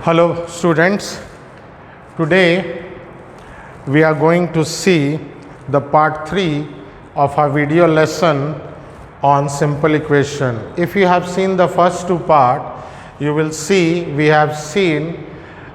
Hello students, today we are going to see the part 3 of our video lesson on simple equation. If you have seen the first two parts, you will see we have seen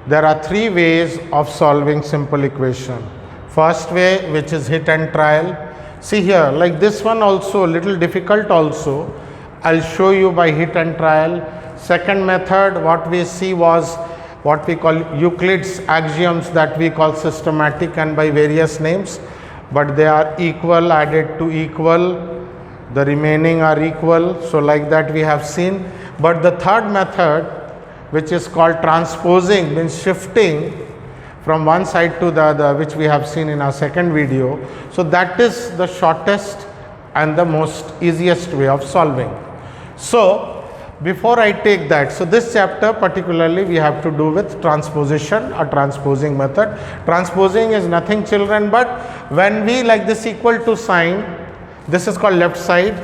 there are 3 ways of solving simple equation. First way, which is hit and trial. See here, like this one also little difficult also. I'll show you by hit and trial. Second method, what we see was what we call Euclid's axioms, that we call systematic and by various names, but they are equal added to equal, the remaining are equal. So like that we have seen. But the third method, which is called transposing, means shifting from one side to the other, which we have seen in our second video. So that is the shortest and the most easiest way of solving. So before I take that, so this chapter particularly we have to do with transposition or transposing method. Transposing is nothing, children, but when we like this equal to sign, this is called left side,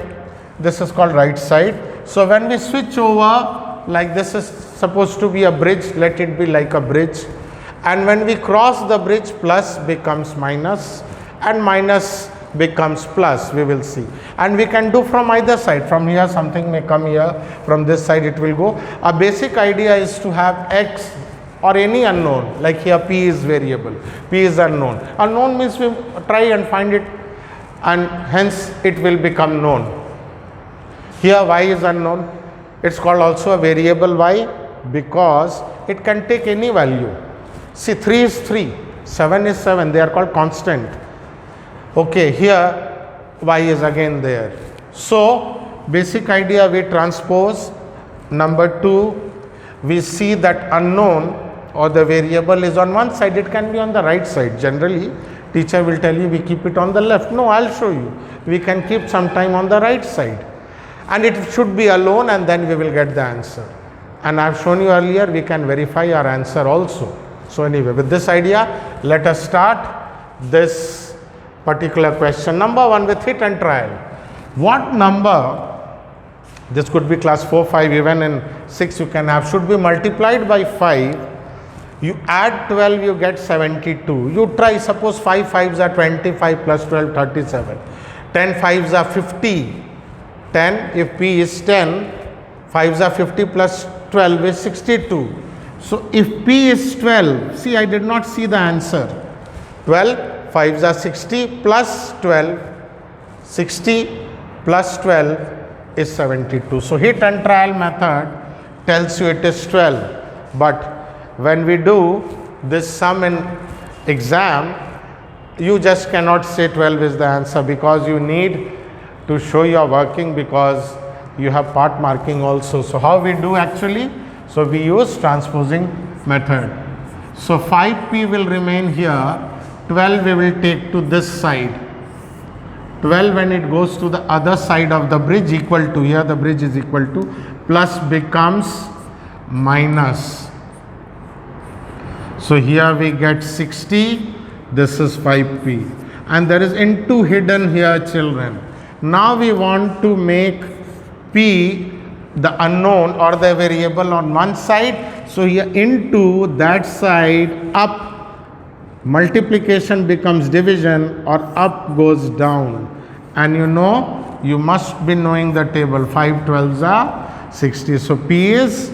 this is called right side. So when we switch over, like this is supposed to be a bridge, let it be like a bridge. And when we cross the bridge, plus becomes minus and minus becomes plus, we will see. And we can do from either side. From here something may come here, from this side it will go. A basic idea is to have x or any unknown, like here p is variable, p is unknown. Unknown means we try and find it and hence it will become known. Here y is unknown. It's called also a variable y because it can take any value. See, 3 is 3, 7 is 7, they are called constant. Okay, here y is again there. So basic idea, we transpose. Number 2, we see that unknown or the variable is on one side, it can be on the right side. Generally teacher will tell you we keep it on the left. No, I'll show you. We can keep some time on the right side and it should be alone, and then we will get the answer. And I've shown you earlier we can verify our answer also. So anyway, with this idea, let us start this particular question. Number 1, with hit and trial. What number, this could be class 4, 5, even in 6 you can have, should be multiplied by 5. You add 12, you get 72. You try, suppose 5 5s are 25 plus 12, 37. 10 5s are 50. 10, if p is 10, 5s are 50 plus 12 is 62. So if p is 12, see, I did not see the answer. 12, 5s are 60 plus 12, 60 plus 12 is 72. So hit and trial method tells you it is 12. But when we do this sum in exam, you just cannot say 12 is the answer, because you need to show your working, because you have part marking also. So how we do actually? So we use transposing method. So 5p will remain here, 12 we will take to this side. 12 when it goes to the other side of the bridge, equal to, here the bridge is equal to, plus becomes minus. So here we get 60, this is 5p, and there is into hidden here, children. Now we want to make p the unknown or the variable on one side. So here into that side, up, multiplication becomes division, or up goes down. And you know, you must be knowing the table. 5 12s are 60. So p is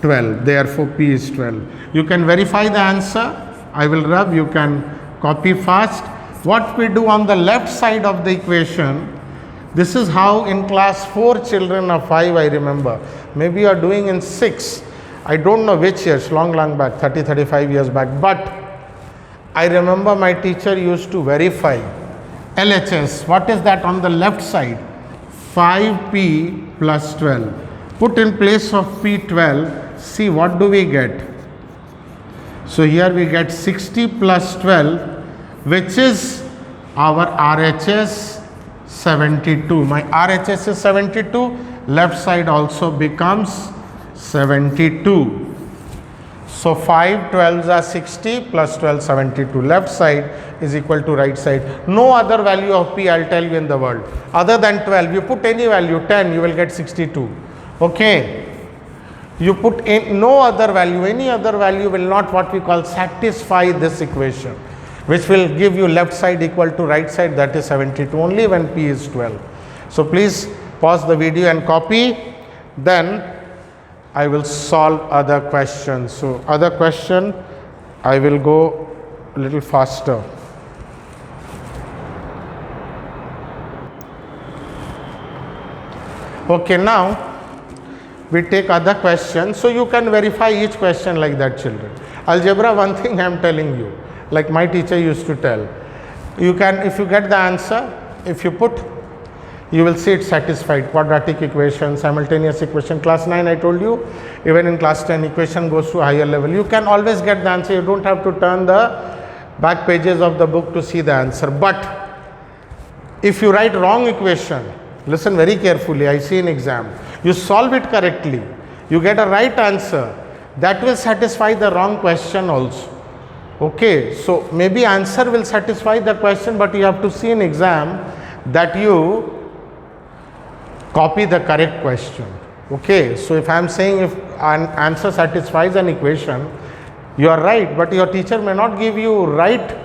12. Therefore p is 12. You can verify the answer. I will rub. You can copy fast. What we do on the left side of the equation, this is how in class 4 children of 5, I remember. Maybe you are doing in 6. I don't know which years, long back, 30, 35 years back. But I remember my teacher used to verify LHS. What is that on the left side? 5p plus 12. Put in place of p12. See, what do we get? So here we get 60 plus 12, which is our RHS 72. My RHS is 72. Left side also becomes 72. So 5 12s are 60 plus 12 72. Left side is equal to right side. No other value of p I'll tell you in the world. Other than 12, you put any value, 10, you will get 62. Okay. You put in no other value, any other value will not what we call satisfy this equation, which will give you left side equal to right side, that is 72 only when p is 12. So please pause the video and copy, then I will solve other questions. So other question I will go a little faster. Okay, now we take other questions. So you can verify each question like that, children. Algebra, one thing I am telling you, like my teacher used to tell, you can, if you get the answer, if you put, you will see it satisfied. Quadratic equation, simultaneous equation, class 9 I told you, even in class 10 equation goes to higher level. You can always get the answer, you don't have to turn the back pages of the book to see the answer. But if you write wrong equation, listen very carefully, I see in exam, you solve it correctly, you get a right answer, that will satisfy the wrong question also. Okay, so maybe answer will satisfy the question, but you have to see in exam that you copy the correct question. Okay, so if I am saying if an answer satisfies an equation, you are right, but your teacher may not give you right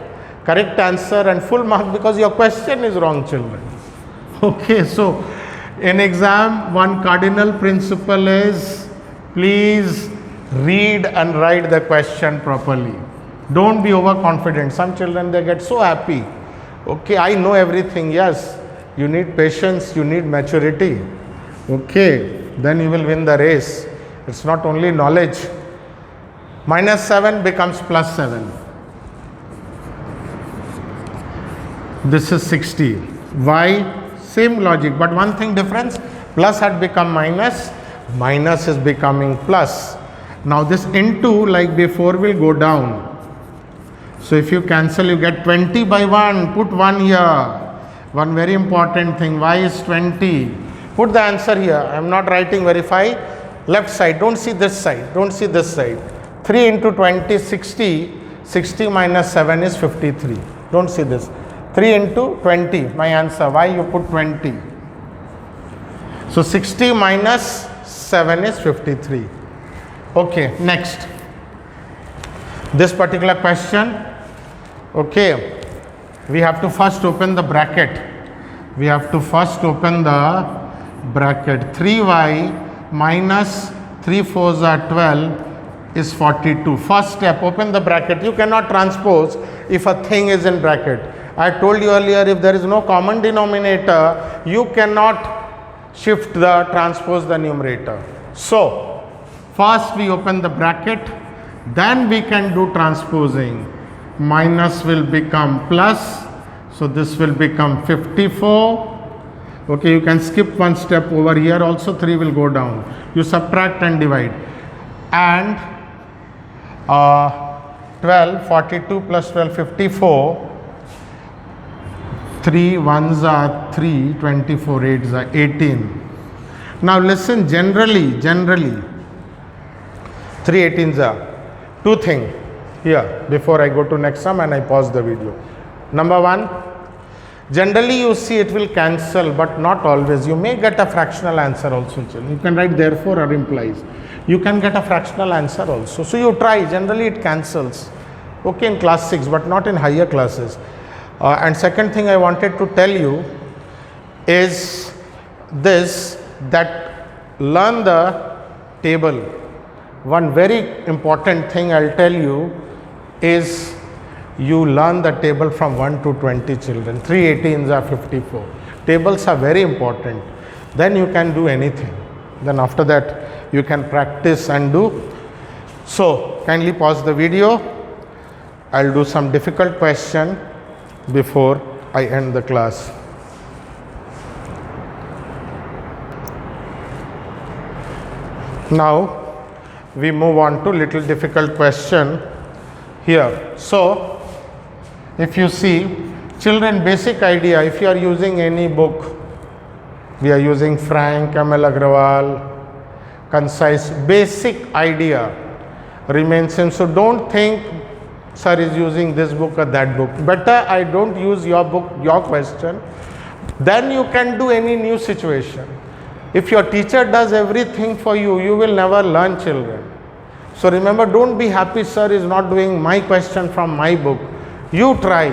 correct answer and full mark because your question is wrong, children. Okay, so in exam, one cardinal principle is please read and write the question properly. Don't be overconfident. Some children, they get so happy. Okay, I know everything. Yes, you need patience, you need maturity. Okay, then you will win the race. It's not only knowledge. -7 becomes +7. This is 60. Why? Same logic, but one thing difference, plus had become minus, minus is becoming plus. Now this into, like before, will go down. So if you cancel, you get 20 by 1, put 1 here. One very important thing, y is 20. Put the answer here. I am not writing, verify. Left side, don't see this side, don't see this side. 3 into 20 is 60, 60 minus 7 is 53. Don't see this. 3 into 20, my answer. Why you put 20? So 60 minus 7 is 53. Okay, next. This particular question, okay, we have to first open the bracket. We have to first open the bracket. 3y minus 3 4s are 12 is 42. First step, open the bracket. You cannot transpose if a thing is in bracket. I told you earlier, if there is no common denominator, you cannot shift the transpose the numerator. So first we open the bracket, then we can do transposing. Minus will become plus, so this will become 54. Okay, you can skip one step over here also, 3 will go down. You subtract and divide. And 12, 42 plus 12, 54. 3 1s are 3, 24 8s are 18. Now listen, generally 3 18s are two things here before I go to next sum and I pause the video. Number one, generally you see it will cancel, but not always. You may get a fractional answer also. You can write therefore or implies. You can get a fractional answer also. So you try, generally it cancels. Okay, in class 6, but not in higher classes. And second thing I wanted to tell you is this, that learn the table. One very important thing I'll tell you is you learn the table from 1 to 20 children. 3 18s are 54. Tables are very important. Then you can do anything. Then after that you can practice and do. So kindly pause the video. I'll do some difficult question before I end the class. Now we move on to little difficult question here. So if you see, children, basic idea, if you are using any book, we are using Frank, Kamal Agrawal, concise, basic idea remains same. So don't think sir is using this book or that book. Better I don't use your book, your question. Then you can do any new situation. If your teacher does everything for you, you will never learn, children. So remember, don't be happy sir is not doing my question from my book. You try,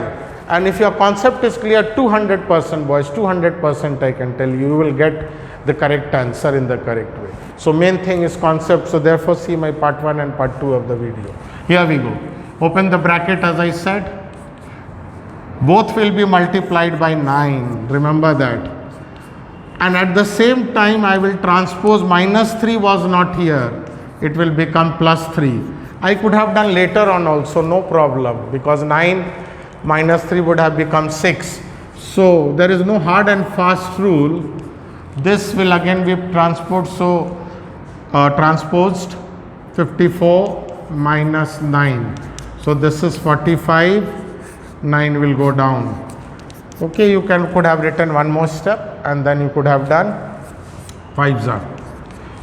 and if your concept is clear, 200% boys, 200% I can tell you, you will get the correct answer in the correct way. So main thing is concept. So therefore see my part 1 and part 2 of the video. Here we go. Open the bracket as I said. Both will be multiplied by 9. Remember that. And at the same time I will transpose -3 was not here. It will become +3. I could have done later on also, no problem, because 9 minus 3 would have become 6. So there is no hard and fast rule. This will again be transposed. So transposed 54 minus 9. So this is 45. 9 will go down. Okay, you could have written one more step and then you could have done 5s are.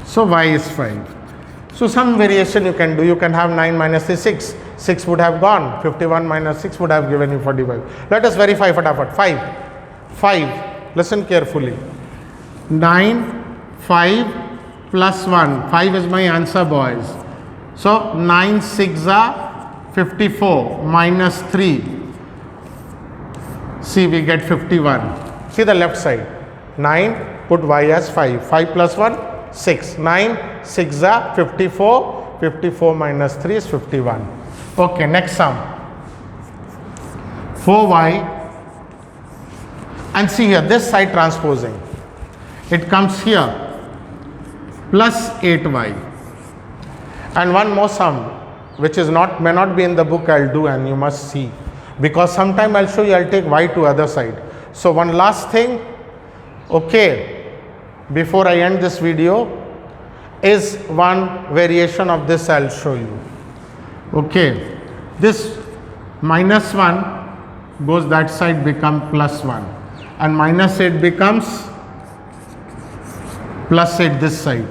So y is 5. So some variation you can do. You can have 9 minus 3, 6. 6 would have gone. 51 minus 6 would have given you 45. Let us verify fatafat. 5. 5. Listen carefully. 9, 5 plus 1. 5 is my answer, boys. So 9 6 are 54 minus 3. See, we get 51. See the left side. 9, put y as 5. 5 plus 1, 6. 9, 6 are 54. 54 minus 3 is 51. Okay, next sum. 4y. And see here, this side transposing. It comes here. Plus 8y. And one more sum, which is may not be in the book, I'll do and you must see. Because sometime I'll show you, I'll take y to other side. So one last thing, okay, before I end this video, is one variation of this I'll show you. Okay, this minus 1 goes that side, become plus 1. And minus 8 becomes plus 8 this side.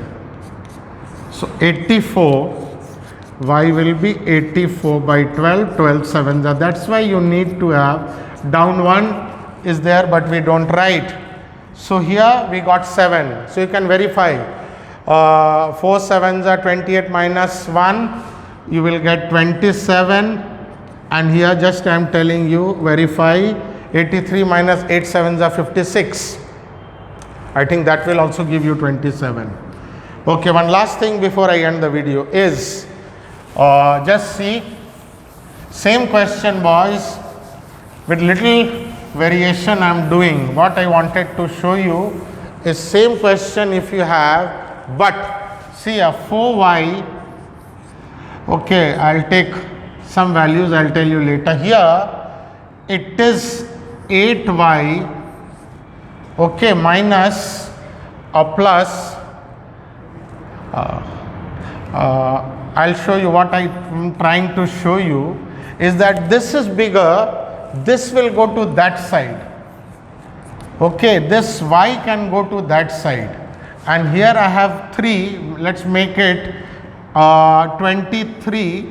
So 84. Y will be 84 by 12, 12 sevens are. That's why you need to have down 1 is there, but we don't write. So here we got 7. So you can verify. 4 sevens are 28 minus 1. You will get 27. And here just I am telling you, verify. 83 minus 8 sevens are 56. I think that will also give you 27. Okay, one last thing before I end the video is, just see, same question boys, with little variation I am doing. What I wanted to show you is same question if you have, but see a 4y, okay, I'll take some values, I'll tell you later. Here it is 8y, okay, minus a plus, I'll show you what I'm trying to show you is that this is bigger, this will go to that side. Okay, this y can go to that side. And here I have 3, let's make it 23.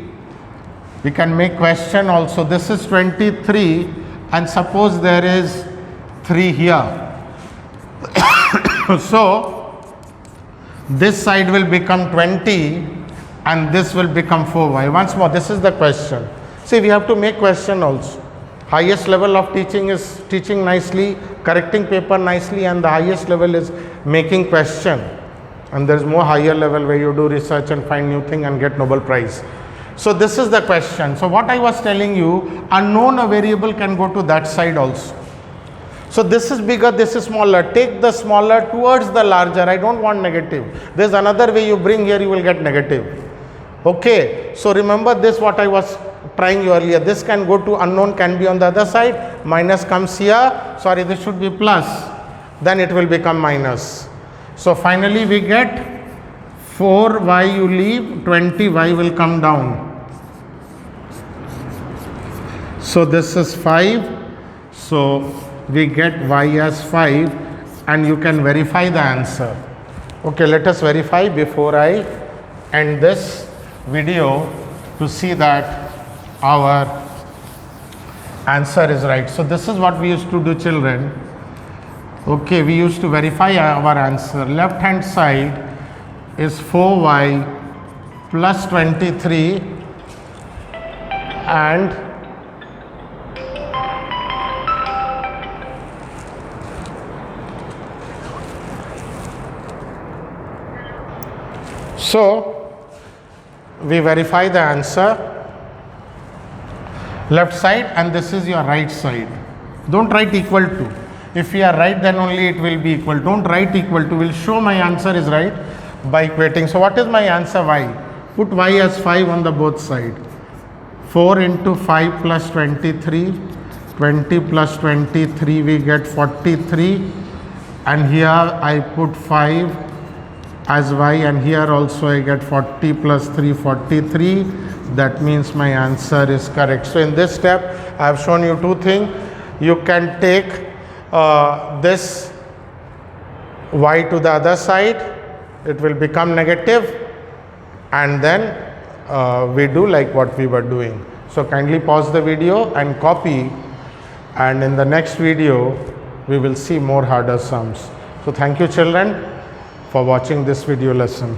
We can make question also. This is 23 and suppose there is 3 here. So this side will become 20 and this will become 4y. Once more, this is the question. See, we have to make question also. Highest level of teaching is teaching nicely, correcting paper nicely, and the highest level is making question. And there is more higher level where you do research and find new thing and get Nobel Prize. So this is the question. So what I was telling you, unknown a variable can go to that side also. So this is bigger, this is smaller. Take the smaller towards the larger. I don't want negative. There's another way you bring here, you will get negative. Okay. So remember this, what I was trying you earlier. This can go to unknown, can be on the other side. Minus comes here. Sorry, this should be plus. Then it will become minus. So finally we get 4y you leave, 20y will come down. So this is 5. So we get y as 5 and you can verify the answer. Okay, let us verify before I end this video to see that our answer is right. So this is what we used to do, children. Okay, we used to verify our answer. Left hand side is 4y plus 23 and so we verify the answer left side and this is your right side. Don't write equal to. If we are right, then only it will be equal. Don't write equal to. Will show my answer is right by equating. So what is my answer? Y. Put y as 5 on the both side. 4 into 5 plus 23. 20 plus 23 we get 43. And here I put 5 as y and here also I get 40 plus 3 43. That means my answer is correct. So in this step I have shown you two things. You can take this y to the other side, it will become negative, and then we do like what we were doing. So kindly pause the video and copy, and in the next video we will see more harder sums. So thank you children for watching this video lesson.